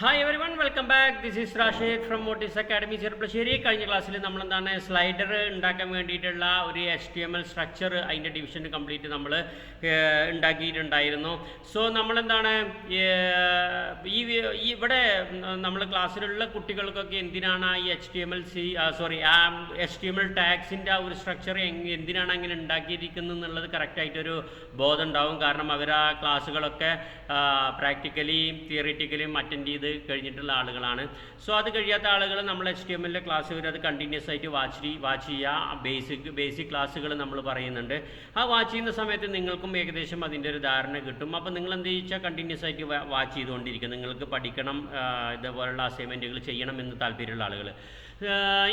Hi everyone welcome back. This is Rashid from Motis academy Cheruppassery. കഴിഞ്ഞ ക്ലാസ്സിൽ നമ്മൾ എന്താണ് സ്ലൈഡർ ഉണ്ടാക്കാൻ വേണ്ടിയിട്ടുള്ള ഒരു HTML സ്ട്രക്ചർ അതിൻ്റെ ഡിവിഷൻ കംപ്ലീറ്റ് നമ്മൾ ഉണ്ടാക്കിയിട്ടുണ്ടായിരുന്നു. സോ നമ്മളെന്താണ് ഇവിടെ നമ്മൾ ക്ലാസ്സിലുള്ള കുട്ടികൾക്കൊക്കെ എന്തിനാണ് ഈ HTML ടാഗ്സിൻ്റെ ആ ഒരു സ്ട്രക്ചർ എന്തിനാണ് അങ്ങനെ ഉണ്ടാക്കിയിരിക്കുന്നത് എന്നുള്ളത് കറക്റ്റായിട്ടൊരു ബോധം ഉണ്ടാവും. കാരണം അവർ ആ ക്ലാസ്സുകളൊക്കെ പ്രാക്ടിക്കലിയും തിയറിറ്റിക്കലിയും അറ്റൻഡ് ചെയ്ത് കഴിഞ്ഞിട്ടുള്ള ആളുകളാണ്. സോ അത് കഴിയാത്ത ആളുകൾ നമ്മൾ HTML ക്ലാസ് വരും, അത് കണ്ടിന്യൂസ് ആയിട്ട് വാച്ച് ചെയ്യുക. ബേസിക് ക്ലാസ്സുകൾ നമ്മൾ പറയുന്നുണ്ട്. ആ വാച്ച് ചെയ്യുന്ന സമയത്ത് നിങ്ങൾക്കും ഏകദേശം അതിൻ്റെ ഒരു ധാരണ കിട്ടും. അപ്പോൾ നിങ്ങൾ എന്ത് ചോദിച്ചാൽ കണ്ടിന്യൂസ് ആയിട്ട് വാച്ച് ചെയ്തുകൊണ്ടിരിക്കും. നിങ്ങൾക്ക് പഠിക്കണം, ഇതേപോലുള്ള അസൈൻമെൻറ്റുകൾ ചെയ്യണം എന്ന് താല്പര്യമുള്ള ആളുകൾ.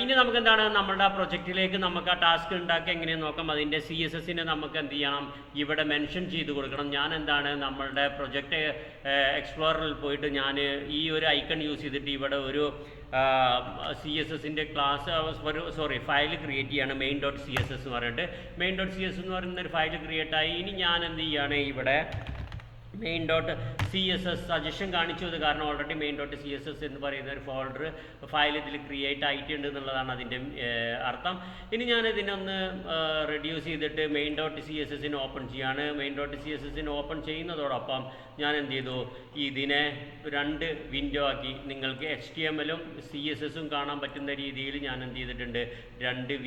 ഇനി നമുക്ക് എന്താണ് നമ്മുടെ പ്രൊജക്റ്റിലേക്ക് നമുക്ക് ആ ടാസ്ക് ഉണ്ടാക്കി എങ്ങനെയെന്ന് നോക്കാം. അതിൻ്റെ CSSനെ നമുക്ക് എന്ത് ചെയ്യണം, ഇവിടെ മെൻഷൻ ചെയ്ത് കൊടുക്കണം. ഞാൻ എന്താണ് നമ്മളുടെ പ്രൊജക്റ്റ് എക്സ്പ്ലോററിൽ പോയിട്ട് ഞാൻ ഈ ഒരു ഐക്കൺ യൂസ് ചെയ്തിട്ട് ഇവിടെ ഒരു CSSൻ്റെ ഫയൽ ക്രിയേറ്റ് ചെയ്യാണ്. main.css എന്ന് പറഞ്ഞിട്ട് main.css എന്ന് പറയുന്ന ഒരു ഫയൽ ക്രിയേറ്റ് ആയി. ഇനി ഞാൻ എന്ത് ചെയ്യാണ്, ഇവിടെ main.css സജഷൻ കാണിച്ചു. അത് കാരണം ഓൾറെഡി main.css എന്ന് പറയുന്ന ഒരു ഫയൽ ഇതിൽ ക്രിയേറ്റ് ആയിട്ടുണ്ട് എന്നുള്ളതാണ് അതിൻ്റെ അർത്ഥം. ഇനി ഞാൻ ഇതിനൊന്ന് റെഡ്യൂസ് ചെയ്തിട്ട് main.cssനെ ഓപ്പൺ ചെയ്യാണ്. main.cssനെ ഓപ്പൺ ചെയ്യുന്നതോടൊപ്പം ഞാൻ എന്ത് ചെയ്തു, ഇതിനെ 2 വിൻഡോ ആക്കി. നിങ്ങൾക്ക് HTMLും CSSും കാണാൻ പറ്റുന്ന രീതിയിൽ ഞാൻ എന്ത് ചെയ്തിട്ടുണ്ട്, 2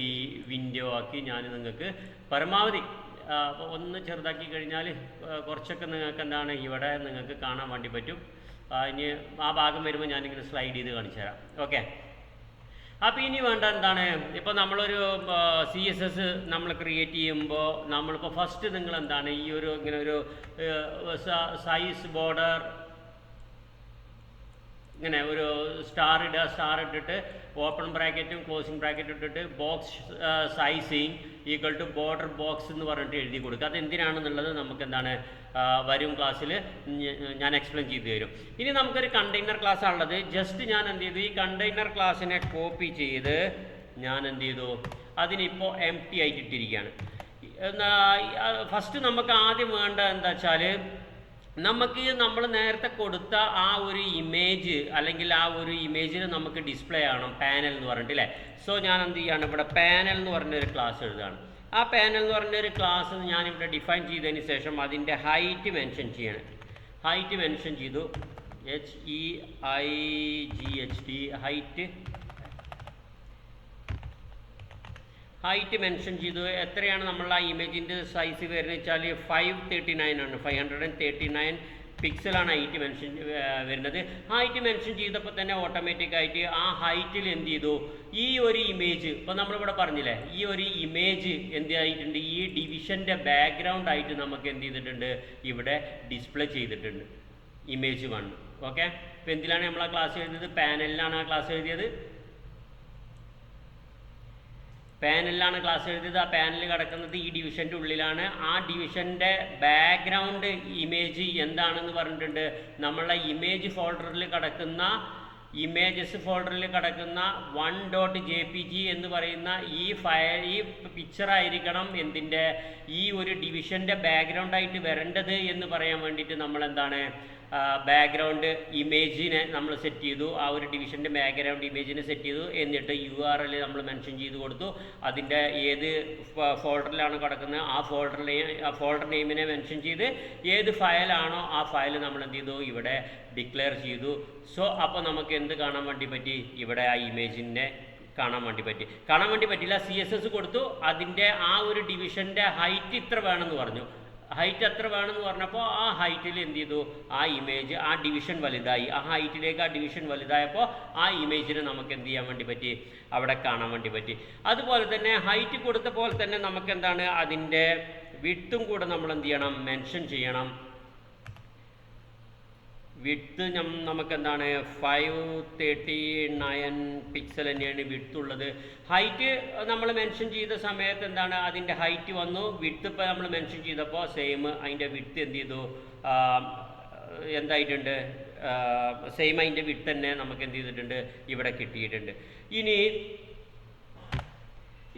വിൻഡോ ആക്കി. ഞാൻ നിങ്ങൾക്ക് പരമാവധി ഒന്ന് ചെറുതാക്കി കഴിഞ്ഞാൽ കുറച്ചൊക്കെ നിങ്ങൾക്ക് എന്താണ് ഇവിടെ നിങ്ങൾക്ക് കാണാൻ വേണ്ടി പറ്റും. ഇനി ആ ഭാഗം വരുമ്പോൾ ഞാനിങ്ങനെ സ്ലൈഡ് ചെയ്ത് കാണിച്ചു തരാം. ഓക്കെ, അപ്പോൾ ഇനി വേണ്ട എന്താണ്, ഇപ്പോൾ നമ്മളൊരു CSS നമ്മൾ ക്രിയേറ്റ് ചെയ്യുമ്പോൾ നമ്മളിപ്പോൾ ഫസ്റ്റ് നിങ്ങൾ എന്താണ് ഈ ഒരു ഇങ്ങനെ ഒരു സൈസ് ബോർഡർ ഇങ്ങനെ ഒരു സ്റ്റാർ ഇട്ടിട്ട് ഓപ്പൺ ബ്രാക്കറ്റും ക്ലോസിങ് ബ്രാക്കറ്റും ഇട്ടിട്ട് box sizing equal to border box എന്ന് പറഞ്ഞിട്ട് എഴുതി കൊടുക്കുക. അതെന്തിനാണെന്നുള്ളത് നമുക്ക് എന്താണ് വരും ക്ലാസ്സിൽ ഞാൻ എക്സ്പ്ലെയിൻ ചെയ്തു തരും. ഇനി നമുക്കൊരു കണ്ടെയ്നർ ക്ലാസ് ആണുള്ളത്. ജസ്റ്റ് ഞാൻ എന്ത് ചെയ്തു, ഈ കണ്ടെയ്നർ ക്ലാസ്സിനെ കോപ്പി ചെയ്ത് ഞാൻ എന്ത് ചെയ്തു, അതിനിപ്പോൾ എംപ്റ്റി ആയിട്ട് ഇട്ടിരിക്കുകയാണ്. ഫസ്റ്റ് നമുക്ക് ആദ്യം വേണ്ട എന്താ വെച്ചാൽ, നമുക്ക് നമ്മൾ നേരത്തെ കൊടുത്ത ആ ഒരു ഇമേജ് അല്ലെങ്കിൽ ആ ഒരു ഇമേജിന് നമുക്ക് ഡിസ്പ്ലേ ആവണം, പാനൽ എന്ന് പറഞ്ഞിട്ട് അല്ലേ. സോ ഞാൻ എന്ത് ചെയ്യാണ്, ഇവിടെ പാനൽ എന്ന് പറഞ്ഞൊരു ക്ലാസ് എഴുതാണ്. ആ പാനൽ എന്ന് പറഞ്ഞൊരു ക്ലാസ് ഞാനിവിടെ ഡിഫൈൻ ചെയ്തതിന് ശേഷം അതിൻ്റെ ഹൈറ്റ് മെൻഷൻ ചെയ്യണം. ഹൈറ്റ് മെൻഷൻ ചെയ്തു, HEIGHT ഹൈറ്റ് മെൻഷൻ ചെയ്തു. എത്രയാണ് നമ്മൾ ആ ഇമേജിൻ്റെ സൈസ് വരുന്നത് വെച്ചാൽ 539 ആണ്. 539 പിക്സലാണ് ഹൈറ്റ് മെൻഷൻ വരുന്നത്. ഹൈറ്റ് മെൻഷൻ ചെയ്തപ്പോൾ തന്നെ ഓട്ടോമാറ്റിക്കായിട്ട് ആ ഹൈറ്റിൽ എന്ത് ചെയ്തു, ഈ ഒരു ഇമേജ് ഇപ്പോൾ നമ്മളിവിടെ പറഞ്ഞില്ലേ, ഈ ഒരു ഇമേജ് എന്ത് ആയിട്ടുണ്ട്, ഈ ഡിവിഷൻ്റെ ബാക്ക്ഗ്രൗണ്ട് ആയിട്ട് നമുക്ക് എന്ത് ചെയ്തിട്ടുണ്ട്, ഇവിടെ ഡിസ്പ്ലേ ചെയ്തിട്ടുണ്ട് ഇമേജ് 1. ഓക്കെ, ഇപ്പോൾ എന്തിലാണ് നമ്മൾ ആ ക്ലാസ് എഴുതിയത്, പാനലിലാണ് ആ ക്ലാസ് എഴുതിയത്. പാനലിലാണ് ക്ലാസ് എഴുതിയത്. ആ പാനൽ കിടക്കുന്നത് ഈ ഡിവിഷൻ്റെ ഉള്ളിലാണ്. ആ ഡിവിഷൻ്റെ ബാക്ക്ഗ്രൗണ്ട് ഇമേജ് എന്താണെന്ന് പറഞ്ഞിട്ടുണ്ട്. നമ്മളെ ഇമേജ് ഫോൾഡറിൽ കിടക്കുന്ന ഇമേജസ് ഫോൾഡറിൽ കിടക്കുന്ന 1.jpg എന്ന് പറയുന്ന ഈ പിക്ചർ ആയിരിക്കണം എന്തിൻ്റെ, ഈ ഒരു ഡിവിഷൻ്റെ ബാക്ക്ഗ്രൗണ്ടായിട്ട് വരേണ്ടത് എന്ന് പറയാൻ വേണ്ടിയിട്ട് നമ്മൾ എന്താണ് ബാക്ക്ഗ്രൗണ്ട് ഇമേജിനെ നമ്മൾ സെറ്റ് ചെയ്തു. ആ ഒരു ഡിവിഷൻ്റെ ബാക്ക്ഗ്രൗണ്ട് ഇമേജിനെ സെറ്റ് ചെയ്തു. എന്നിട്ട് URL നമ്മൾ മെൻഷൻ ചെയ്ത് കൊടുത്തു. അതിൻ്റെ ഏത് ഫോൾഡറിലാണ് കിടക്കുന്നത് ആ ഫോൾഡർ നെയിമിനെ മെൻഷൻ ചെയ്ത് ഏത് ഫയലാണോ ആ ഫയൽ നമ്മൾ എന്ത് ചെയ്തു, ഇവിടെ ഡിക്ലെയർ ചെയ്തു. സോ അപ്പോൾ നമുക്ക് എന്ത് കാണാൻ വേണ്ടി പറ്റി, ഇവിടെ ആ ഇമേജിനെ കാണാൻ വേണ്ടി പറ്റില്ല. CSS കൊടുത്തു. അതിൻ്റെ ആ ഒരു ഡിവിഷൻ്റെ ഹൈറ്റ് ഇത്ര വേണമെന്ന് പറഞ്ഞു. ഹൈറ്റ് എത്ര വേണമെന്ന് പറഞ്ഞപ്പോൾ ആ ഹൈറ്റിൽ എന്ത് ചെയ്തു, ആ ഇമേജ് ആ ഡിവിഷൻ വലുതായി. ആ ഹൈറ്റിലേക്ക് ആ ഡിവിഷൻ വലുതായപ്പോൾ ആ ഇമേജിനെ നമുക്ക് എന്ത് ചെയ്യാൻ വേണ്ടി പറ്റി, അവിടെ കാണാൻ വേണ്ടി പറ്റി. അതുപോലെ തന്നെ ഹൈറ്റ് കൊടുത്ത പോലെ തന്നെ നമുക്ക് എന്താണ് അതിൻ്റെ വിഡ്ത്തും കൂടെ നമ്മൾ എന്ത് ചെയ്യണം, മെൻഷൻ ചെയ്യണം. വിഡ്ത്ത് നമുക്ക് എന്താണ് 539 പിക്സൽ തന്നെയാണ് വിഡ്ത്ത് ഉള്ളത്. ഹൈറ്റ് നമ്മൾ മെൻഷൻ ചെയ്ത സമയത്ത് എന്താണ് അതിൻ്റെ ഹൈറ്റ് വന്നു. വിഡ്ത്ത് ഇപ്പോൾ നമ്മൾ മെൻഷൻ ചെയ്തപ്പോൾ സെയിം അതിൻ്റെ വിഡ്ത്ത് എന്ത് ചെയ്തു, എന്തായിട്ടുണ്ട്, സെയിം അതിൻ്റെ വിഡ്ത്ത് തന്നെ നമുക്ക് എന്ത് ചെയ്തിട്ടുണ്ട്, ഇവിടെ കിട്ടിയിട്ടുണ്ട്.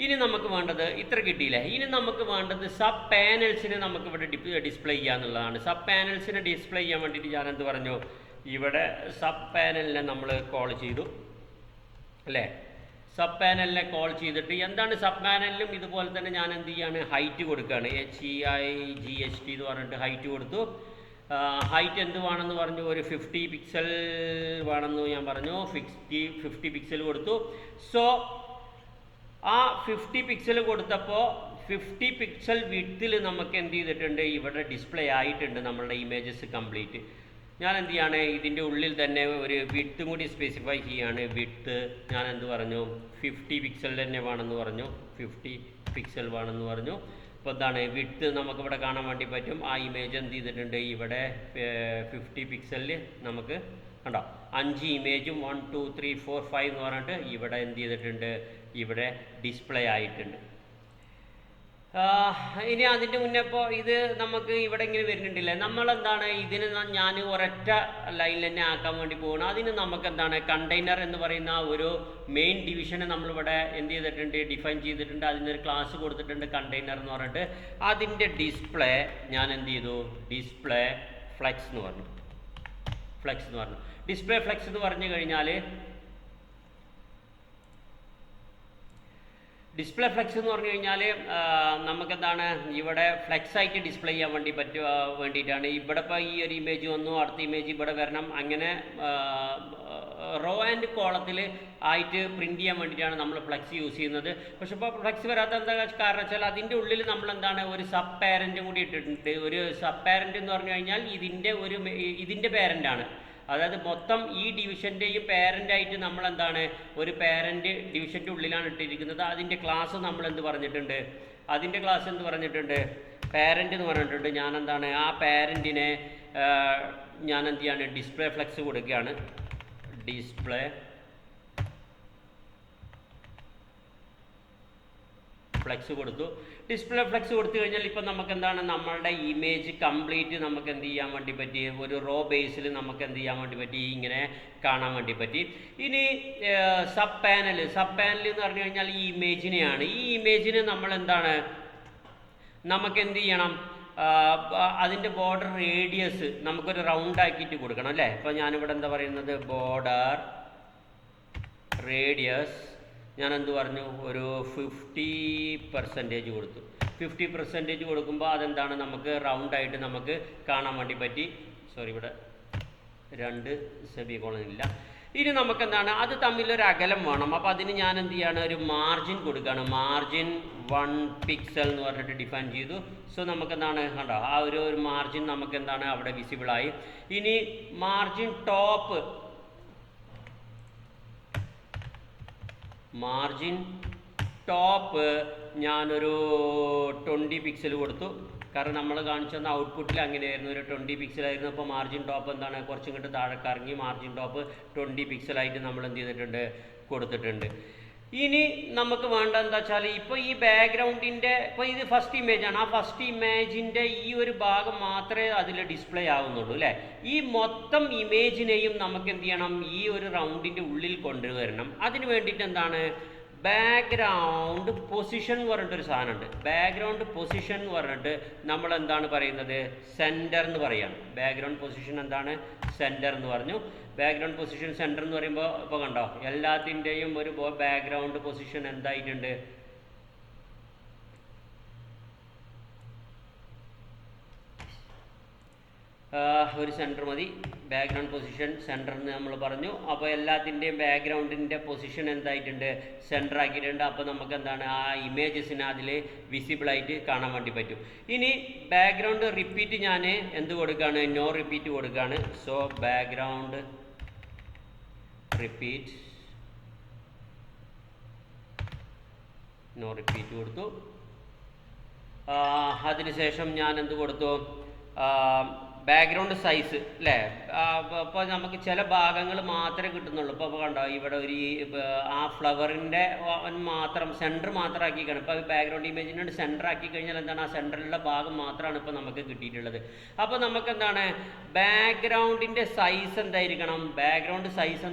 ഇനി നമുക്ക് വേണ്ടത് ഇത്ര കിട്ടിയില്ലേ. ഇനി നമുക്ക് വേണ്ടത് സബ് പാനൽസിനെ നമുക്ക് ഇവിടെ ഡിസ്പ്ലേ ചെയ്യാന്നുള്ളതാണ്. സബ് പാനൽസിനെ ഡിസ്പ്ലേ ചെയ്യാൻ വേണ്ടിയിട്ട് ഞാൻ എന്ത് പറഞ്ഞു, ഇവിടെ സബ് പാനലിനെ നമ്മൾ കോൾ ചെയ്തു അല്ലേ. സബ് പാനലിനെ കോൾ ചെയ്തിട്ട് എന്താണ് സബ് പാനലിലും ഇതുപോലെ തന്നെ ഞാൻ എന്ത് ചെയ്യാണ്, ഹൈറ്റ് കൊടുക്കുകയാണ്. HEIGHT എന്ന് പറഞ്ഞിട്ട് ഹൈറ്റ് കൊടുത്തു. ഹൈറ്റ് എന്ത് വേണമെന്ന് പറഞ്ഞു, ഒരു 50 പിക്സൽ വേണമെന്ന് ഞാൻ പറഞ്ഞു. 50 പിക്സൽ കൊടുത്തു. സോ ആ 50 പിക്സൽ കൊടുത്തപ്പോൾ 50 പിക്സൽ വിഡ്ത്തിൽ നമുക്ക് എന്ത് ചെയ്തിട്ടുണ്ട്, ഇവിടെ ഡിസ്പ്ലേ ആയിട്ടുണ്ട് നമ്മളുടെ ഇമേജസ് കംപ്ലീറ്റ്. ഞാൻ എന്ത് ചെയ്യാണ്, ഇതിൻ്റെ ഉള്ളിൽ തന്നെ ഒരു വിഡ്ത്തും കൂടി സ്പെസിഫൈ ചെയ്യാണ്. വിഡ്ത്ത് ഞാൻ എന്ത് പറഞ്ഞു, 50 പിക്സൽ തന്നെ വേണമെന്ന് പറഞ്ഞു. 50 പിക്സൽ വേണമെന്ന് പറഞ്ഞു. അപ്പോൾ എന്താണ് വിഡ്ത്ത് നമുക്കിവിടെ കാണാൻ വേണ്ടി പറ്റും. ആ ഇമേജ് എന്ത് ചെയ്തിട്ടുണ്ട്, ഇവിടെ 50 പിക്സലിൽ നമുക്ക് കണ്ടോ 5 ഇമേജും 1 2 3 4 5 എന്ന് പറഞ്ഞിട്ട് ഇവിടെ എന്ത് ചെയ്തിട്ടുണ്ട്, ഇവിടെ ഡിസ്പ്ലേ ആയിട്ടുണ്ട്. ഇനി അതിൻ്റെ മുന്നേ ഇപ്പോൾ ഇത് നമുക്ക് ഇവിടെ ഇങ്ങനെ വരുന്നുണ്ടില്ലേ, നമ്മളെന്താണ് ഇതിന് ഞാൻ ഒരൊറ്റ ലൈനിൽ തന്നെ ആക്കാൻ വേണ്ടി പോകണം. അതിന് നമുക്ക് എന്താണ് കണ്ടെയ്നർ എന്ന് പറയുന്ന ഒരു മെയിൻ ഡിവിഷനെ നമ്മളിവിടെ എന്ത് ചെയ്തിട്ടുണ്ട്, ഡിഫൈൻ ചെയ്തിട്ടുണ്ട്. അതിനൊരു ക്ലാസ് കൊടുത്തിട്ടുണ്ട് കണ്ടെയ്നർ എന്ന് പറഞ്ഞിട്ട്. അതിൻ്റെ ഡിസ്പ്ലേ ഞാൻ എന്ത് ചെയ്തു, ഡിസ്പ്ലേ ഫ്ലെക്സ് എന്ന് പറഞ്ഞു. ഡിസ്പ്ലേ ഫ്ലെക്സ് എന്ന് പറഞ്ഞു കഴിഞ്ഞാൽ ഡിസ്പ്ലേ ഫ്ലെക്സ് എന്ന് പറഞ്ഞു കഴിഞ്ഞാൽ നമുക്കെന്താണ് ഇവിടെ ഫ്ലെക്സ് ആയിട്ട് ഡിസ്പ്ലേ ചെയ്യാൻ വേണ്ടിയിട്ടാണ്. ഇവിടെ ഇപ്പോൾ ഈ ഒരു ഇമേജ് വന്നു, അടുത്ത ഇമേജ് ഇവിടെ വരണം, അങ്ങനെ റോ ആൻഡ് കോളത്തിൽ ആയിട്ട് പ്രിൻറ്റ് ചെയ്യാൻ വേണ്ടിയിട്ടാണ് നമ്മൾ ഫ്ലെക്സ് യൂസ് ചെയ്യുന്നത്. പക്ഷെ ഇപ്പോൾ ഫ്ലെക്സ് വരാത്ത എന്താ കാരണം വെച്ചാൽ അതിൻ്റെ ഉള്ളിൽ നമ്മളെന്താണ് ഒരു സബ് പാരൻറ്റും കൂടി ഇട്ടിട്ടുണ്ട്. ഒരു സബ് പാരൻറ്റ് എന്ന് പറഞ്ഞു കഴിഞ്ഞാൽ ഇതിൻ്റെ പാരൻ്റാണ്. അതായത് മൊത്തം ഈ ഡിവിഷൻ്റെയും പാരൻ്റായിട്ട് നമ്മളെന്താണ് ഒരു പാരൻ്റ് ഡിവിഷൻ്റെ ഉള്ളിലാണ് ഇട്ടിരിക്കുന്നത്. അതിൻ്റെ ക്ലാസ് നമ്മൾ എന്ത് പറഞ്ഞിട്ടുണ്ട്, പാരൻ്റ് എന്ന് പറഞ്ഞിട്ടുണ്ട്. ഞാൻ എന്താണ് ആ പാരൻറ്റിനെ ഞാൻ എന്ത് ചെയ്യാണ്, ഡിസ്പ്ലേ ഫ്ലെക്സ് കൊടുക്കുകയാണ്. ഡിസ്പ്ലേ ഫ്ലെക്സ് കൊടുത്തു. ഡിസ്പ്ലേ ഫ്ലെക്സ് കൊടുത്തു കഴിഞ്ഞാൽ ഇപ്പം നമുക്ക് എന്താണ് നമ്മളുടെ ഇമേജ് കംപ്ലീറ്റ് നമുക്ക് എന്ത് ചെയ്യാൻ വേണ്ടി പറ്റി, ഒരു റോ ബേസിൽ നമുക്ക് എന്ത് ചെയ്യാൻ വേണ്ടി പറ്റി, ഇങ്ങനെ കാണാൻ വേണ്ടി പറ്റി. ഇനി സബ് പാനൽ എന്ന് പറഞ്ഞു കഴിഞ്ഞാൽ ഈ ഇമേജിനെയാണ്. ഈ ഇമേജിനെ നമ്മൾ എന്താണ് നമുക്ക് എന്ത് ചെയ്യണം, അതിൻ്റെ ബോർഡർ റേഡിയസ് നമുക്കൊരു റൗണ്ട് ആക്കിയിട്ട് കൊടുക്കണം അല്ലേ. ഇപ്പോൾ ഞാനിവിടെ എന്താ പറയുന്നത്, ബോർഡർ റേഡിയസ് ഞാൻ എന്ത് പറഞ്ഞു, ഒരു 50% കൊടുത്തു. 50% കൊടുക്കുമ്പോൾ അതെന്താണ് നമുക്ക് റൗണ്ടായിട്ട് നമുക്ക് കാണാൻ വേണ്ടി പറ്റി. സോറി, ഇവിടെ 2 സെമിക്കോളൻ ഇല്ല. ഇനി നമുക്കെന്താണ് അത് തമ്മിലൊരു അകലം വേണം. അപ്പോൾ അതിന് ഞാൻ എന്ത് ചെയ്യാണ്, ഒരു മാർജിൻ കൊടുക്കുകയാണ്. മാർജിൻ 1 പിക്സൽ എന്ന് പറഞ്ഞിട്ട് ഡിഫൈൻ ചെയ്തു. സോ നമുക്കെന്താണ് കണ്ടോ ആ ഒരു മാർജിൻ നമുക്കെന്താണ് അവിടെ വിസിബിളായി. ഇനി മാർജിൻ ടോപ്പ് ഞാനൊരു 20 പിക്സൽ കൊടുത്തു. കാരണം നമ്മൾ കാണിച്ചു തന്ന ഔട്ട്പുട്ടിൽ അങ്ങനെയായിരുന്നു, ഒരു 20 പിക്സലായിരുന്നു. അപ്പോൾ മാർജിൻ ടോപ്പ് എന്താണ് കുറച്ചും കൂടി താഴെ കറങ്ങി മാർജിൻ ടോപ്പ് 20 പിക്സലായിട്ട് നമ്മൾ എന്ത് ചെയ്തിട്ടുണ്ട്, കൊടുത്തിട്ടുണ്ട്. ഇനി നമുക്ക് വേണ്ട എന്താ വെച്ചാൽ ഇപ്പോൾ ഈ ബാക്ക്ഗ്രൗണ്ടിൻ്റെ ഇപ്പോൾ ഇത് ഫസ്റ്റ് ഇമേജാണ്. ആ ഫസ്റ്റ് ഇമേജിൻ്റെ ഈ ഒരു ഭാഗം മാത്രമേ അതിൽ ഡിസ്പ്ലേ ആവുന്നുള്ളൂ അല്ലേ. ഈ മൊത്തം ഇമേജിനെയും നമുക്ക് എന്ത് ചെയ്യണം, ഈ ഒരു റൗണ്ടിൻ്റെ ഉള്ളിൽ കൊണ്ടുവരണം. അതിന് വേണ്ടിയിട്ട് എന്താണ് ബാക്ക്ഗ്രൗണ്ട് പൊസിഷൻ എന്ന് പറഞ്ഞിട്ടൊരു സാധനമുണ്ട്. ബാക്ക്ഗ്രൗണ്ട് പൊസിഷൻ എന്ന് പറഞ്ഞിട്ട് നമ്മൾ എന്താണ് പറയുന്നത്, സെൻറ്റർ എന്ന് പറയുകയാണ്. ബാക്ക്ഗ്രൗണ്ട് പൊസിഷൻ എന്താണ്, സെൻറ്റർ എന്ന് പറഞ്ഞു. ബാക്ക്ഗ്രൗണ്ട് പൊസിഷൻ സെൻറ്റർ എന്ന് പറയുമ്പോൾ ഇപ്പോൾ കണ്ടോ എല്ലാത്തിൻ്റെയും ഒരു ബാക്ക്ഗ്രൗണ്ട് പൊസിഷൻ എന്തായിട്ടുണ്ട്, ഒരു സെൻറ്റർ മതി. ബാക്ക്ഗ്രൗണ്ട് പൊസിഷൻ സെൻറ്റർ എന്ന് നമ്മൾ പറഞ്ഞു. അപ്പോൾ എല്ലാത്തിൻ്റെയും ബാക്ക്ഗ്രൗണ്ടിൻ്റെ പൊസിഷൻ എന്തായിട്ടുണ്ട്, സെൻറ്റർ ആക്കിയിട്ടുണ്ട്. അപ്പോൾ നമുക്ക് എന്താണ് ആ ഇമേജസിനെ അതിൽ വിസിബിളായിട്ട് കാണാൻ വേണ്ടി പറ്റും. ഇനി ബാക്ക്ഗ്രൗണ്ട് റിപ്പീറ്റ് ഞാൻ എന്ത് കൊടുക്കുകയാണ്, നോ റിപ്പീറ്റ് കൊടുക്കുകയാണ്. So background repeat no repeat കൊടുത്തു. അതിനുശേഷം ഞാൻ എന്ത് കൊടുത്തു, ബാക്ക്ഗ്രൗണ്ട് സൈസ് അല്ലേ. അപ്പോൾ നമുക്ക് ചില ഭാഗങ്ങൾ മാത്രമേ കിട്ടുന്നുള്ളൂ. ഇപ്പോൾ കണ്ടോ ഇവിടെ ഒരു ആ ഫ്ലവറിൻ്റെ മാത്രം സെൻറ്റർ മാത്രം ആക്കിക്കാണ്. ഇപ്പോൾ ബാക്ക്ഗ്രൗണ്ട് ഇമേജിനോട് സെൻറ്റർ ആക്കി കഴിഞ്ഞാൽ എന്താണ് ആ സെൻറ്ററിലുള്ള ഭാഗം മാത്രമാണ് ഇപ്പോൾ നമുക്ക് കിട്ടിയിട്ടുള്ളത്. അപ്പോൾ നമുക്ക് എന്താണ് ബാക്ക്ഗ്രൗണ്ടിൻ്റെ സൈസ് എന്തായിരിക്കണം,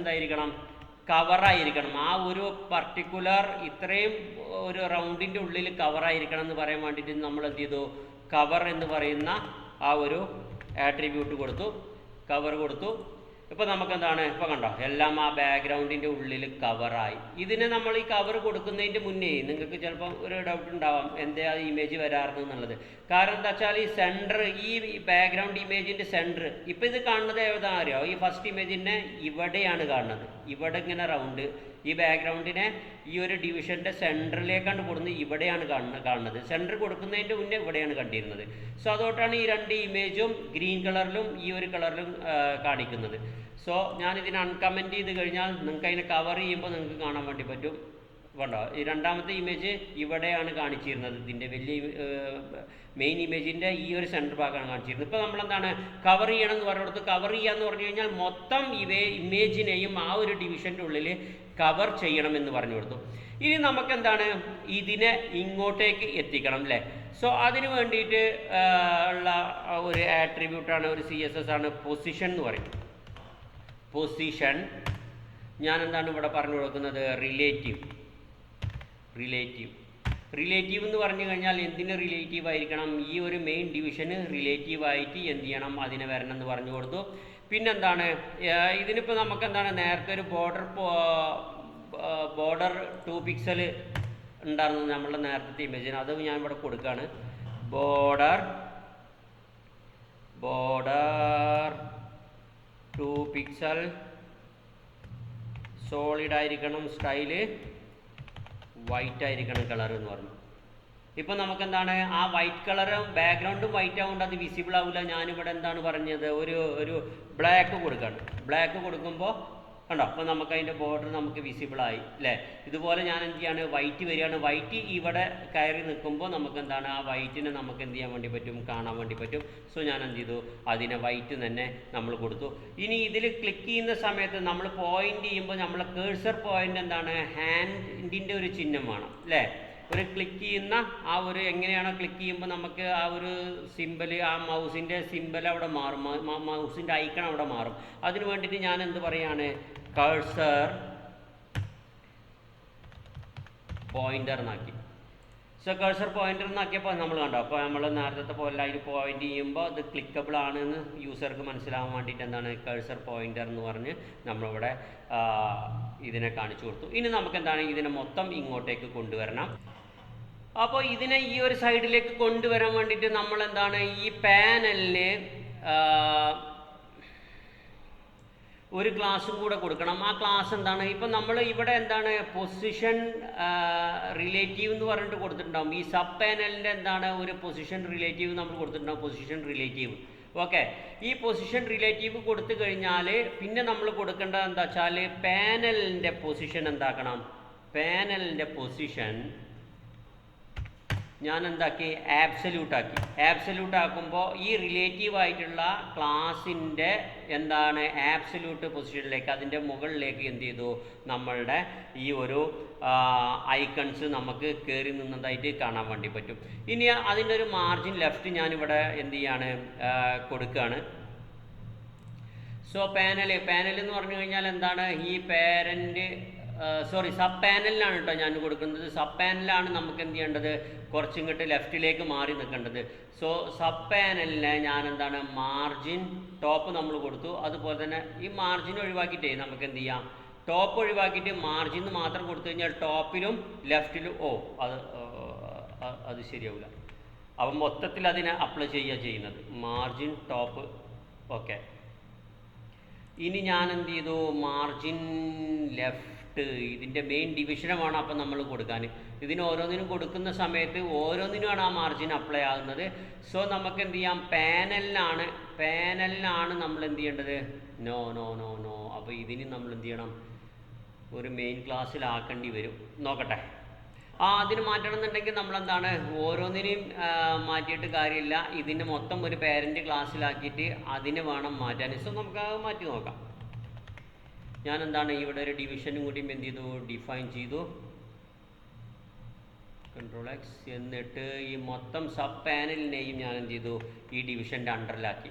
കവറായിരിക്കണം. ആ ഒരു പർട്ടിക്കുലർ ഇത്രയും ഒരു റൗണ്ടിൻ്റെ ഉള്ളിൽ കവറായിരിക്കണം എന്ന് പറയാൻ വേണ്ടിയിട്ട് നമ്മൾ എന്ത് ചെയ്തു, കവർ എന്ന് പറയുന്ന ആ ഒരു ആട്രിബ്യൂട്ട് കൊടുത്തു, കവർ കൊടുത്തു. ഇപ്പോൾ നമുക്കെന്താണ്, ഇപ്പോൾ കണ്ടോ എല്ലാം ആ ബാക്ക്ഗ്രൗണ്ടിൻ്റെ ഉള്ളിൽ കവറായി. ഇതിന് നമ്മൾ ഈ കവർ കൊടുക്കുന്നതിൻ്റെ മുന്നേ നിങ്ങൾക്ക് ചിലപ്പം ഒരു ഡൗട്ട് ഉണ്ടാവാം എന്താ ഇമേജ് വരാറുണ്ട് എന്നുള്ളത്. കാരണം എന്താ വെച്ചാൽ ഈ സെൻറ്റർ, ഈ ബാക്ക്ഗ്രൗണ്ട് ഇമേജിൻ്റെ സെൻറ്റർ ഇപ്പോൾ ഇത് കാണുന്നത് ഏതാണ് അറിയോ? ഈ ഫസ്റ്റ് ഇമേജിനെ ഇവിടെയാണ് കാണുന്നത്. ഇവിടെ ഇങ്ങനെ റൗണ്ട് ഈ ബാക്ക്ഗ്രൗണ്ടിനെ ഈ ഒരു ഡിവിഷൻ്റെ സെൻറ്ററിലേക്കാണ് കൊടുക്കുന്നത്. ഇവിടെയാണ് കാണുന്നത്. സെൻറ്റർ കൊടുക്കുന്നതിൻ്റെ മുന്നേ ഇവിടെയാണ് കണ്ടിരുന്നത്. സോ അതുകൊണ്ടാണ് ഈ രണ്ട് ഇമേജും ഗ്രീൻ കളറിലും ഈ ഒരു കളറിലും കാണിക്കുന്നത്. സോ ഞാനിതിനെ അൺകമൻറ്റ് ചെയ്ത് കഴിഞ്ഞാൽ നിങ്ങൾക്ക് അതിനെ കവർ ചെയ്യുമ്പോൾ നിങ്ങൾക്ക് കാണാൻ വേണ്ടി പറ്റും. കണ്ടോ, ഈ രണ്ടാമത്തെ ഇമേജ് ഇവിടെയാണ് കാണിച്ചിരുന്നത്. ഇതിൻ്റെ വലിയ മെയിൻ ഇമേജിൻ്റെ ഈ ഒരു സെൻറ്റർ ഭാഗമാണ് കാണിച്ചിരുന്നത്. ഇപ്പോൾ നമ്മളെന്താണ് കവർ ചെയ്യണം എന്ന് പറഞ്ഞിടത്ത്, കവർ ചെയ്യാന്ന് പറഞ്ഞു കഴിഞ്ഞാൽ മൊത്തം ഇമേജിനെയും ആ ഒരു ഡിവിഷൻ്റെ ഉള്ളിൽ കവർ ചെയ്യണമെന്ന് പറഞ്ഞു കൊടുത്തു. ഇനി നമുക്കെന്താണ് ഇതിനെ ഇങ്ങോട്ടേക്ക് എത്തിക്കണം അല്ലേ? സോ അതിന് വേണ്ടിയിട്ട് ഉള്ള ഒരു ആട്രിബ്യൂട്ടാണ്, ഒരു CSS ആണ് പൊസിഷൻ എന്ന് പറയും. പൊസിഷൻ ഞാൻ എന്താണ് ഇവിടെ പറഞ്ഞു കൊടുക്കുന്നത്, റിലേറ്റീവ് എന്ന് പറഞ്ഞു കഴിഞ്ഞാൽ എന്തിന് റിലേറ്റീവ് ആയിരിക്കണം? ഈ ഒരു മെയിൻ ഡിവിഷന് റിലേറ്റീവായിട്ട് എന്ത് ചെയ്യണം, അതിനെ വരണം എന്ന് പറഞ്ഞു കൊടുത്തു. പിന്നെന്താണ് ഇതിനിപ്പോൾ നമുക്കെന്താണ് നേരത്തെ ഒരു ബോർഡർ 2 പിക്സൽ ഉണ്ടായിരുന്നു നമ്മളുടെ നേരത്തെ ഇമേജിന്. അത് ഞാൻ ഇവിടെ കൊടുക്കുകയാണ്. ബോർഡർ 2 പിക്സൽ സോളിഡ് ആയിരിക്കണം, സ്റ്റൈല് വൈറ്റ് ആയിരിക്കണം കളർ എന്ന് പറഞ്ഞു. ഇപ്പം നമുക്കെന്താണ് ആ വൈറ്റ് കളറും ബാക്ക്ഗ്രൗണ്ടും വൈറ്റ് ആവുകൊണ്ട് അത് വിസിബിൾ ആവില്ല. ഞാനിവിടെ എന്താണ് പറഞ്ഞത്, ഒരു ബ്ലാക്ക് കൊടുക്കുകയാണ്. ബ്ലാക്ക് കൊടുക്കുമ്പോൾ കണ്ടോ, അപ്പോൾ നമുക്ക് അതിൻ്റെ ബോർഡർ നമുക്ക് വിസിബിൾ ആയി അല്ലേ? ഇതുപോലെ ഞാൻ എന്ത് ചെയ്യാണ്, വൈറ്റ് വരികയാണ്. വൈറ്റ് ഇവിടെ കയറി നിൽക്കുമ്പോൾ നമുക്ക് എന്താണ് ആ വൈറ്റിനെ നമുക്ക് എന്ത് ചെയ്യാൻ വേണ്ടി പറ്റും, കാണാൻ വേണ്ടി പറ്റും. സോ ഞാൻ എന്ത് ചെയ്തു, അതിനെ വൈറ്റ് തന്നെ നമ്മൾ കൊടുത്തു. ഇനി ഇതിൽ ക്ലിക്ക് ചെയ്യുന്ന സമയത്ത് നമ്മൾ പോയിന്റ് ചെയ്യുമ്പോൾ നമ്മളെ കേഴ്സർ പോയിന്റ് എന്താണ്, ഹാൻഡിൻ്റെ ഒരു ചിഹ്നം വേണം അല്ലേ? ഒരു ക്ലിക്ക് ചെയ്യുന്ന ആ ഒരു എങ്ങനെയാണോ ക്ലിക്ക് ചെയ്യുമ്പോൾ നമുക്ക് ആ ഒരു സിമ്പൽ, ആ മൗസിൻ്റെ സിമ്പൽ അവിടെ മാറും, മൗസിൻ്റെ ഐക്കൺ അവിടെ മാറും. അതിന് വേണ്ടിയിട്ട് ഞാൻ എന്ത് പറയാണ്, കഴ്സർ പോയിൻ്റർ എന്നാക്കി. സോ കഴ്സർ പോയിൻ്റർ എന്നാക്കിയപ്പോൾ നമ്മൾ കണ്ടോ, അപ്പോൾ നമ്മൾ നേരത്തെ പോലെ അതിൽ പോയിന്റ് ചെയ്യുമ്പോൾ അത് ക്ലിക്കബിൾ ആണെന്ന് യൂസർക്ക് മനസ്സിലാവാൻ വേണ്ടിയിട്ട് എന്താണ് കഴ്സർ പോയിൻ്റർ എന്ന് പറഞ്ഞ് നമ്മളിവിടെ ഇതിനെ കാണിച്ചു കൊടുത്തു. ഇനി നമുക്ക് എന്താണ് ഇതിനെ മൊത്തം ഇങ്ങോട്ടേക്ക് കൊണ്ടുവരണം. അപ്പോൾ ഇതിനെ ഈ ഒരു സൈഡിലേക്ക് കൊണ്ടുവരാൻ വേണ്ടിയിട്ട് നമ്മൾ എന്താണ് ഈ പാനലിന് ഒരു ക്ലാസ്സും കൂടെ കൊടുക്കണം. ആ ക്ലാസ് എന്താണ്, ഇപ്പം നമ്മൾ ഇവിടെ എന്താണ് പൊസിഷൻ റിലേറ്റീവ് എന്ന് പറഞ്ഞിട്ട് കൊടുത്തിട്ടുണ്ടാവും. ഈ സബ് പാനലിൻ്റെ എന്താണ് ഒരു പൊസിഷൻ റിലേറ്റീവ് നമ്മൾ കൊടുത്തിട്ടുണ്ടാവും, പൊസിഷൻ റിലേറ്റീവ്. ഓക്കെ, ഈ പൊസിഷൻ റിലേറ്റീവ് കൊടുത്തു കഴിഞ്ഞാൽ പിന്നെ നമ്മൾ കൊടുക്കേണ്ടത് എന്താ വെച്ചാൽ പാനലിൻ്റെ പൊസിഷൻ എന്താക്കണം, പാനലിൻ്റെ പൊസിഷൻ ഞാൻ എന്താക്കി, ആബ്സല്യൂട്ട് ആക്കി. ആബ്സല്യൂട്ട് ആക്കുമ്പോൾ ഈ റിലേറ്റീവ് ആയിട്ടുള്ള ക്ലാസിൻ്റെ എന്താണ് ആബ്സല്യൂട്ട് പൊസിഷനിലേക്ക്, അതിൻ്റെ മുകളിലേക്ക് എന്ത് ചെയ്തു, നമ്മളുടെ ഈ ഒരു ഐക്കൺസ് നമുക്ക് കയറി നിന്നതായിട്ട് കാണാൻ വേണ്ടി പറ്റും. ഇനി അതിൻ്റെ ഒരു മാർജിൻ ലെഫ്റ്റ് ഞാനിവിടെ എന്ത് ചെയ്യാണ്, കൊടുക്കുകയാണ്. സോ പാനൽ എന്ന് പറഞ്ഞു കഴിഞ്ഞാൽ എന്താണ്, ഈ പാരൻ്റ് സബ് പാനലിലാണ് കേട്ടോ ഞാൻ കൊടുക്കുന്നത്. സബ് പാനലാണ് നമുക്ക് എന്ത് ചെയ്യേണ്ടത്, കുറച്ചിങ്ങോട്ട് ലെഫ്റ്റിലേക്ക് മാറി നിൽക്കേണ്ടത്. സോ സബ് പാനലിനെ ഞാൻ എന്താണ് മാർജിൻ ടോപ്പ് നമ്മൾ കൊടുത്തു. അതുപോലെ തന്നെ ഈ മാർജിൻ ഒഴിവാക്കിയിട്ടേ നമുക്ക് എന്ത് ചെയ്യാം, ടോപ്പ് ഒഴിവാക്കിയിട്ട് മാർജിൻ മാത്രം കൊടുത്തു കഴിഞ്ഞാൽ ടോപ്പിലും ലെഫ്റ്റിലും അത് ശരിയാവില്ല. അപ്പം മൊത്തത്തിൽ അതിനെ അപ്ലൈ ചെയ്യുന്നത് മാർജിൻ ടോപ്പ്. ഓക്കെ, ഇനി ഞാൻ എന്ത് ചെയ്തു, മാർജിൻ ലെഫ്റ്റ്, ഇതിൻ്റെ മെയിൻ ഡിവിഷനുമാണ് അപ്പം നമ്മൾ കൊടുക്കാൻ. ഇതിന് ഓരോന്നിനും കൊടുക്കുന്ന സമയത്ത് ഓരോന്നിനുമാണ് ആ മാർജിൻ അപ്ലൈ ആകുന്നത്. സോ നമുക്ക് എന്ത് ചെയ്യാം, പാനലിനാണ് നമ്മൾ എന്ത് ചെയ്യേണ്ടത്, നോ. അപ്പോൾ ഇതിന് നമ്മൾ എന്ത് ചെയ്യണം, ഒരു മെയിൻ ക്ലാസ്സിലാക്കേണ്ടി വരും. നോക്കട്ടെ, അതിന് മാറ്റണം എന്നുണ്ടെങ്കിൽ നമ്മളെന്താണ് ഓരോന്നിനെയും മാറ്റിയിട്ട് കാര്യമില്ല, ഇതിനെ മൊത്തം ഒരു പാരൻ്റ് ക്ലാസ്സിലാക്കിയിട്ട് അതിനെ വേണം മാറ്റാൻ. സോ നമുക്ക് അത് മാറ്റി നോക്കാം. ഞാൻ എന്താണ് ഇവിടെ ഒരു ഡിവിഷനും കൂടി എന്ത് ചെയ്തു, ഡിഫൈൻ ചെയ്തു, Ctrl+X, എന്നിട്ട് ഈ മൊത്തം സബ് പാനലിനെയും ഞാൻ എന്ത് ചെയ്തു, ഈ ഡിവിഷൻ്റെ അണ്ടറിലാക്കി.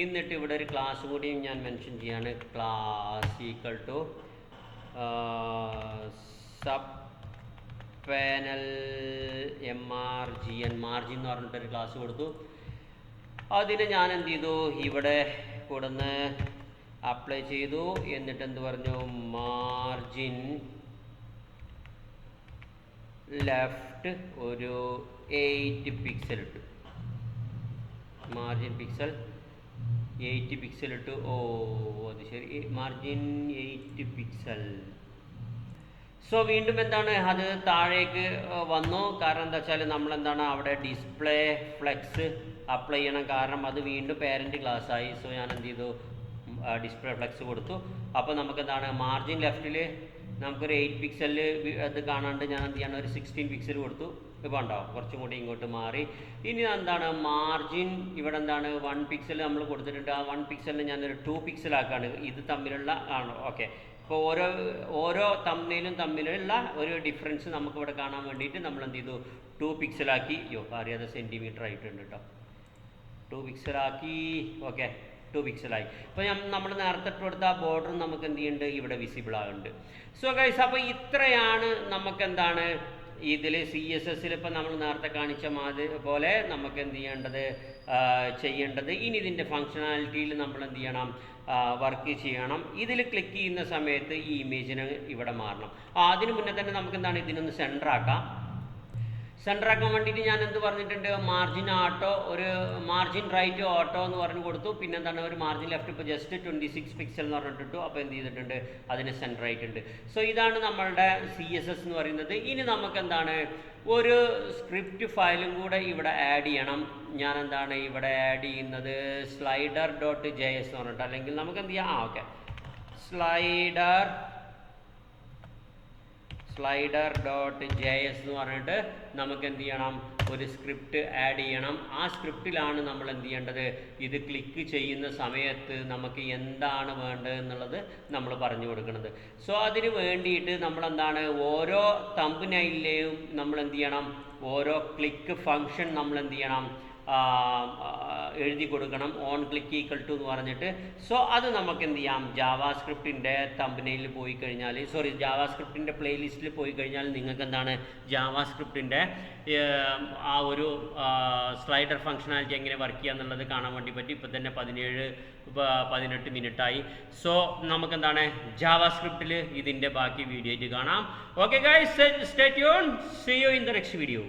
എന്നിട്ട് ഇവിടെ ഒരു ക്ലാസ് കൂടിയും ഞാൻ മെൻഷൻ ചെയ്യാണ്, class equal to sub panel margin എന്ന് പറഞ്ഞിട്ടൊരു ക്ലാസ് കൊടുത്തു. അതിന് ഞാൻ എന്ത് ചെയ്തു, ഇവിടെ കൊടുന്ന് അപ്ലൈ ചെയ്തു. എന്നിട്ട് എന്ത് പറഞ്ഞു, മാർജിൻ ലെഫ്റ്റ് ഒരു 8 പിക്സൽ ഇട്ടു. മാർജിൻ പിക്സൽ 8 പിക്സൽ ഇട്ടു. ഓ അത് ശരി, മാർജിൻ 8 പിക്സൽ. സോ വീണ്ടും എന്താണ്, അത് താഴേക്ക് വന്നു. കാരണം എന്താ വെച്ചാൽ നമ്മളെന്താണ് അവിടെ ഡിസ്പ്ലേ ഫ്ലെക്സ് അപ്ലൈ ചെയ്യണം. കാരണം അത് വീണ്ടും പേരൻറ്റ് ക്ലാസ് ആയി. സോ ഞാൻ എന്ത് ചെയ്തു, ഡിസ്പ്ലേ ഫ്ലെക്സ് കൊടുത്തു. അപ്പോൾ നമുക്ക് എന്താണ്, മാർജിൻ ലെഫ്റ്റിൽ നമുക്കൊരു 8 പിക്സലിൽ അത് കാണാണ്ട് ഞാൻ എന്ത് ചെയ്യണം, ഒരു 16 പിക്സൽ കൊടുത്തു. ഇപ്പോൾ ഉണ്ടാവും കുറച്ചും കൂടി ഇങ്ങോട്ട് മാറി. ഇനി എന്താണ്, മാർജിൻ ഇവിടെ എന്താണ് 1 പിക്സൽ നമ്മൾ കൊടുത്തിട്ടുണ്ട്. ആ 1 പിക്സലിന് ഞാനൊരു 2 പിക്സലാക്കാണ്. ഇത് തമ്മിലുള്ള ആണ്. ഓക്കെ, ഇപ്പോൾ ഓരോ തമ്മിലുള്ള ഒരു ഡിഫറൻസ് നമുക്കിവിടെ കാണാൻ വേണ്ടിയിട്ട് നമ്മൾ എന്ത് ചെയ്തു, 2 പിക്സലാക്കി. അറിയാതെ സെൻറ്റിമീറ്റർ ആയിട്ടുണ്ട് കേട്ടോ. 2 പിക്സലാക്കി. ഓക്കെ, 2 പിക്സലായി. ഇപ്പോൾ നമ്മൾ നേരത്തെ ഇട്ട് കൊടുത്ത ആ ബോർഡർ നമുക്ക് എന്ത് ചെയ്യുന്നുണ്ട്, ഇവിടെ വിസിബിൾ ആകുന്നുണ്ട്. സോ ഗൈസ്, അപ്പോൾ ഇത്രയാണ് നമുക്കെന്താണ് ഇതിൽ CSS ഇപ്പോൾ നമ്മൾ നേരത്തെ കാണിച്ച പോലെ നമുക്ക് എന്ത് ചെയ്യേണ്ടത്. ഇനി ഇതിൻ്റെ ഫങ്ഷണാലിറ്റിയിൽ നമ്മൾ എന്ത് ചെയ്യണം, വർക്ക് ചെയ്യണം. ഇതിൽ ക്ലിക്ക് ചെയ്യുന്ന സമയത്ത് ഈ ഇമേജിന് ഇവിടെ മാറണം. അതിന് മുന്നേ തന്നെ നമുക്ക് എന്താണ്, ഇതിനൊന്ന് സെൻറ്ററാക്കാം. സെൻറ്ററാക്കാൻ വേണ്ടിയിട്ട് ഞാൻ എന്ത് പറഞ്ഞിട്ടുണ്ട്, മാർജിൻ ഓട്ടോ, ഒരു മാർജിൻ റൈറ്റ് ഓട്ടോ എന്ന് പറഞ്ഞു കൊടുത്തു. പിന്നെ എന്താണ്, ഒരു മാർജിൻ ലെഫ്റ്റ് ഇപ്പോൾ ജസ്റ്റ് 26 പിക്സൽ എന്ന് പറഞ്ഞിട്ടു. അപ്പോൾ എന്ത് ചെയ്തിട്ടുണ്ട്, അതിന് സെൻറ്റർ ആയിട്ടുണ്ട്. സോ ഇതാണ് നമ്മളുടെ CSS എന്ന് പറയുന്നത്. ഇനി നമുക്ക് എന്താണ്, ഒരു സ്ക്രിപ്റ്റ് ഫയലും കൂടെ ഇവിടെ ആഡ് ചെയ്യണം. ഞാൻ എന്താണ് ഇവിടെ ആഡ് ചെയ്യുന്നത്, slider.js എന്ന് പറഞ്ഞിട്ട്, അല്ലെങ്കിൽ നമുക്ക് എന്ത് ചെയ്യാം, ഓക്കെ, slider.js എന്ന് പറഞ്ഞിട്ട് നമുക്ക് എന്ത് ചെയ്യണം, ഒരു സ്ക്രിപ്റ്റ് ആഡ് ചെയ്യണം. ആ സ്ക്രിപ്റ്റിലാണ് നമ്മൾ എന്ത് ചെയ്യേണ്ടത്, ഇത് ക്ലിക്ക് ചെയ്യുന്ന സമയത്ത് നമുക്ക് എന്താണ് വേണ്ടത് എന്നുള്ളത് നമ്മൾ പറഞ്ഞു കൊടുക്കുന്നത്. സോ അതിന് വേണ്ടിയിട്ട് നമ്മളെന്താണ്, ഓരോ തംബ്നെയിലിലെയും നമ്മൾ എന്ത് ചെയ്യണം, ഓരോ ക്ലിക്ക് ഫങ്ഷൻ നമ്മൾ എന്ത് ചെയ്യണം, എഴുതി കൊടുക്കണം. ഓൺ ക്ലിക്ക് ഈക്വൽ ടു എന്ന് പറഞ്ഞിട്ട്. സോ അത് നമുക്ക് എന്ത് ചെയ്യാം, ജാവാസ്ക്രിപ്റ്റിൻ്റെ തംബ്നെയിലിൽ പോയി കഴിഞ്ഞാൽ, ജാവാസ്ക്രിപ്റ്റിൻ്റെ പ്ലേലിസ്റ്റിൽ പോയി കഴിഞ്ഞാൽ നിങ്ങൾക്ക് എന്താണ്, ജാവാസ്ക്രിപ്റ്റിൻ്റെ ആ ഒരു സ്ലൈഡർ ഫങ്ഷനാലിറ്റി എങ്ങനെ വർക്ക് ചെയ്യുക എന്നുള്ളത് കാണാൻ വേണ്ടി പറ്റി. ഇപ്പോൾ തന്നെ 17-18 മിനിറ്റായി. സോ നമുക്കെന്താണ്, ജാവാസ്ക്രിപ്റ്റിൽ ഇതിൻ്റെ ബാക്കി വീഡിയോ ആയിട്ട് കാണാം. Okay guys, stay tune, see you in the next video.